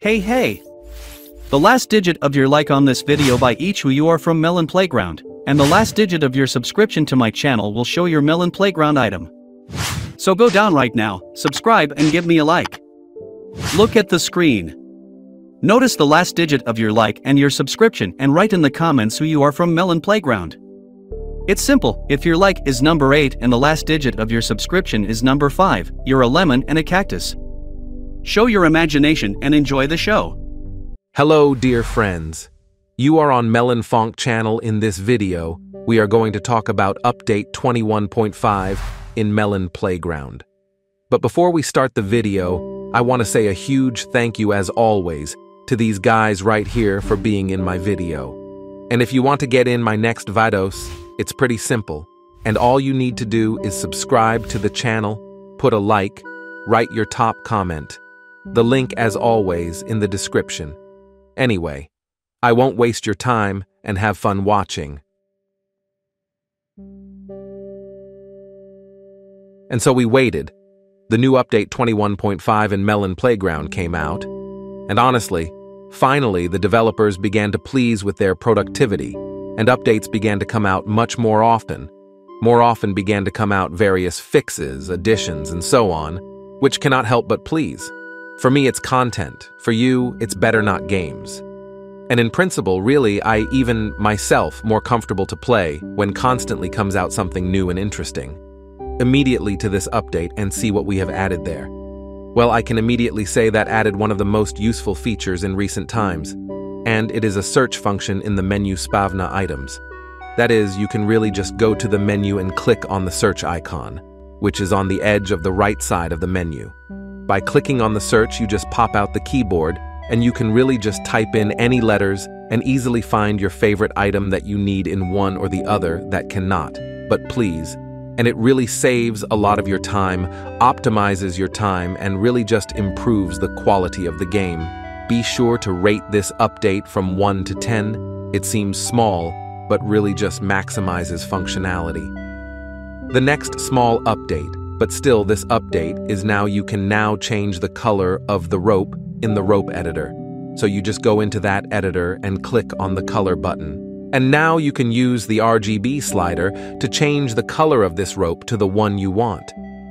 Hey! The last digit of your like on this video by each who you are from Melon Playground, and the last digit of your subscription to my channel will show your Melon Playground item. So go down right now, subscribe and give me a like. Look at the screen. Notice the last digit of your like and your subscription and write in the comments who you are from Melon Playground. It's simple, if your like is number 8 and the last digit of your subscription is number 5, you're a lemon and a cactus. Show your imagination and enjoy the show. Hello dear friends. You are on Melonfonk channel. In this video, we are going to talk about update 21.5 in Melon Playground. But before we start the video, I want to say a huge thank you as always to these guys right here for being in my video. And if you want to get in my next videos, it's pretty simple, and all you need to do is subscribe to the channel, put a like, write your top comment. The link, as always, in the description. Anyway, I won't waste your time and have fun watching. And so we waited. The new update 21.5 in Melon Playground came out, and honestly, finally the developers began to please with their productivity, and updates began to come out much more often. More often began to come out various fixes, additions, and so on, which cannot help but please. For me, it's content. For you, it's better not games. And in principle, really, I even myself more comfortable to play when constantly comes out something new and interesting. Immediately to this update and see what we have added there. Well, I can immediately say that added one of the most useful features in recent times, and it is a search function in the menu spavna items. That is, you can really just go to the menu and click on the search icon, which is on the edge of the right side of the menu. By clicking on the search, you just pop out the keyboard, and you can really just type in any letters and easily find your favorite item that you need in one or the other that cannot, but please. And it really saves a lot of your time, optimizes your time, and really just improves the quality of the game. Be sure to rate this update from 1 to 10. It seems small, but really just maximizes functionality. The next small update, but still this update, is now you can now change the color of the rope in the rope editor. So you just go into that editor and click on the color button. And now you can use the RGB slider to change the color of this rope to the one you want.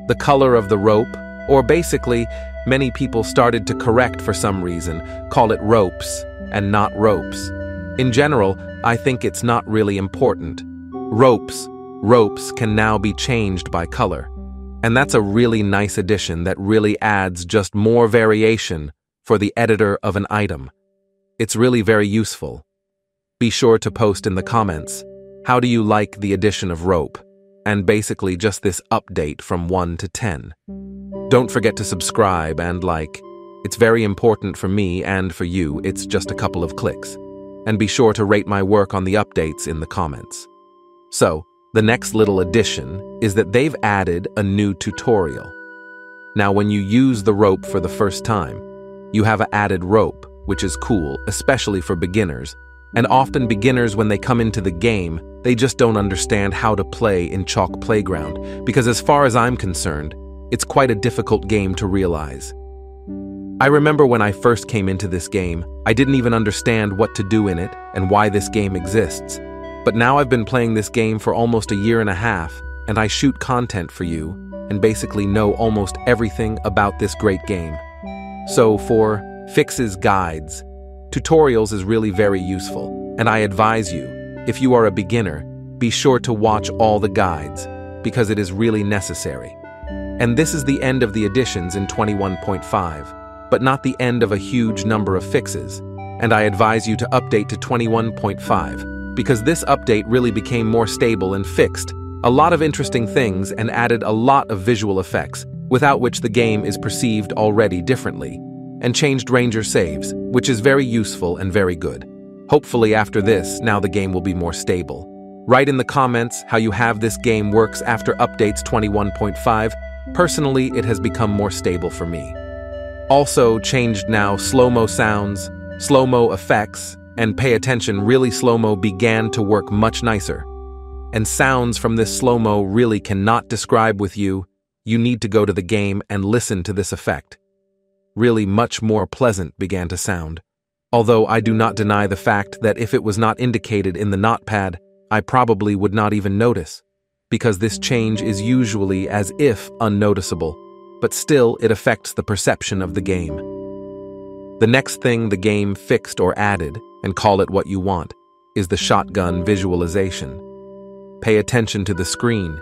The color of the rope, or basically, many people started to correct for some reason, call it ropes and not ropes. In general, I think it's not really important. Ropes can now be changed by color. And that's a really nice addition that really adds just more variation for the editor of an item. It's really very useful. Be sure to post in the comments, how do you like the addition of rope? And basically just this update from 1 to 10. Don't forget to subscribe and like. It's very important for me and for you. It's just a couple of clicks. And be sure to rate my work on the updates in the comments. So, the next little addition is that they've added a new tutorial. Now, when you use the rope for the first time, you have an added rope, which is cool, especially for beginners. And often beginners, when they come into the game, they just don't understand how to play in Chalk Playground, because as far as I'm concerned, it's quite a difficult game to realize. I remember when I first came into this game, I didn't even understand what to do in it and why this game exists. But now I've been playing this game for almost a year and a half, and I shoot content for you, and basically know almost everything about this great game. So for fixes, guides, tutorials is really very useful, and I advise you, if you are a beginner, be sure to watch all the guides, because it is really necessary. And this is the end of the additions in 21.5, but not the end of a huge number of fixes, and I advise you to update to 21.5, because this update really became more stable and fixed a lot of interesting things and added a lot of visual effects, without which the game is perceived already differently, and changed ranger saves, which is very useful and very good. Hopefully after this, now the game will be more stable. Write in the comments how you have this game works after updates 21.5. Personally, it has become more stable for me. Also changed now slow-mo sounds, slow-mo effects, and pay attention, really slow-mo began to work much nicer. And sounds from this slow-mo really cannot describe with you. You need to go to the game and listen to this effect. really much more pleasant began to sound. Although I do not deny the fact that if it was not indicated in the notepad, I probably would not even notice, because this change is usually as if unnoticeable, but still it affects the perception of the game. The next thing the game fixed or added, and call it what you want, is the shotgun visualization. Pay attention to the screen,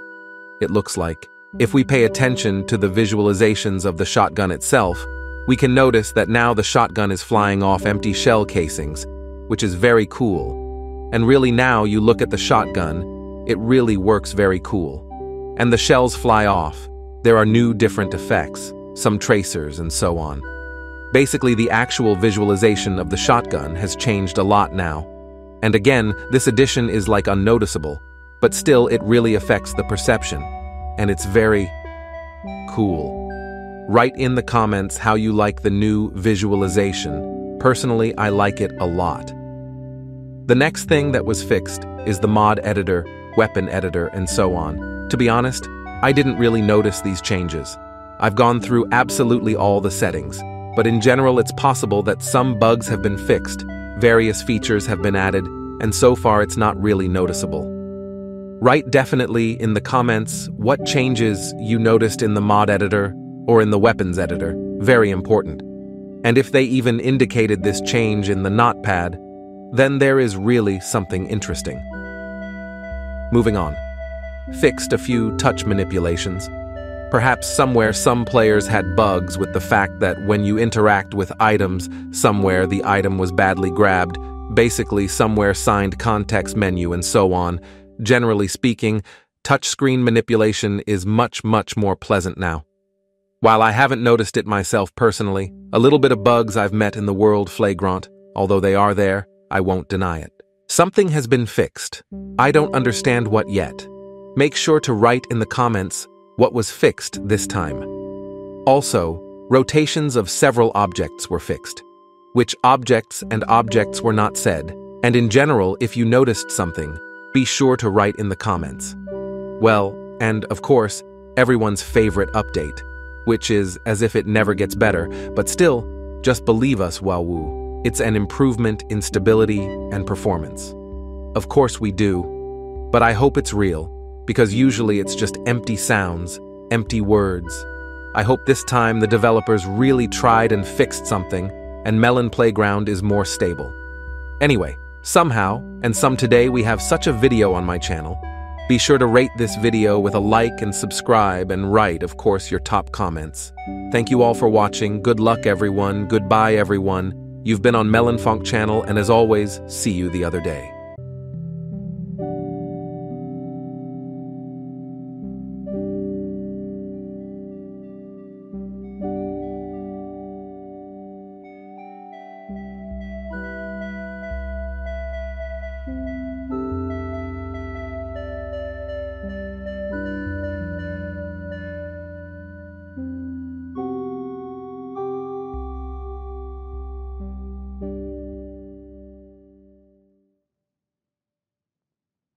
it looks like. If we pay attention to the visualizations of the shotgun itself, we can notice that now the shotgun is flying off empty shell casings, which is very cool. And really now you look at the shotgun, it really works very cool. And the shells fly off. There are new different effects, some tracers and so on. Basically, the actual visualization of the shotgun has changed a lot now. And again, this addition is like unnoticeable, but still it really affects the perception. And it's very cool. Write in the comments how you like the new visualization. Personally, I like it a lot. The next thing that was fixed is the mod editor, weapon editor, and so on. To be honest, I didn't really notice these changes. I've gone through absolutely all the settings, but in general it's possible that some bugs have been fixed, various features have been added, and so far it's not really noticeable. Write definitely in the comments what changes you noticed in the mod editor or in the weapons editor, very important. And if they even indicated this change in the notepad, then there is really something interesting. Moving on. Fixed a few touch manipulations. Perhaps somewhere some players had bugs with the fact that when you interact with items, somewhere the item was badly grabbed, basically somewhere signed context menu and so on. Generally speaking, touchscreen manipulation is much more pleasant now. While I haven't noticed it myself personally, a little bit of bugs I've met in the world flagrant, although they are there, I won't deny it. Something has been fixed. I don't understand what yet. Make sure to write in the comments what was fixed this time. Also, rotations of several objects were fixed. Which objects and objects were not said, and in general, if you noticed something, be sure to write in the comments. Well, and of course, everyone's favorite update, which is as if it never gets better, but still, just believe us, Wowoo. It's an improvement in stability and performance. Of course we do, but I hope it's real, because usually it's just empty sounds, empty words. I hope this time the developers really tried and fixed something, and Melon Playground is more stable. Anyway, somehow, and some today we have such a video on my channel. Be sure to rate this video with a like and subscribe and write, of course, your top comments. Thank you all for watching. Good luck, everyone. Goodbye, everyone. You've been on Melonfonk channel, and as always, see you the other day.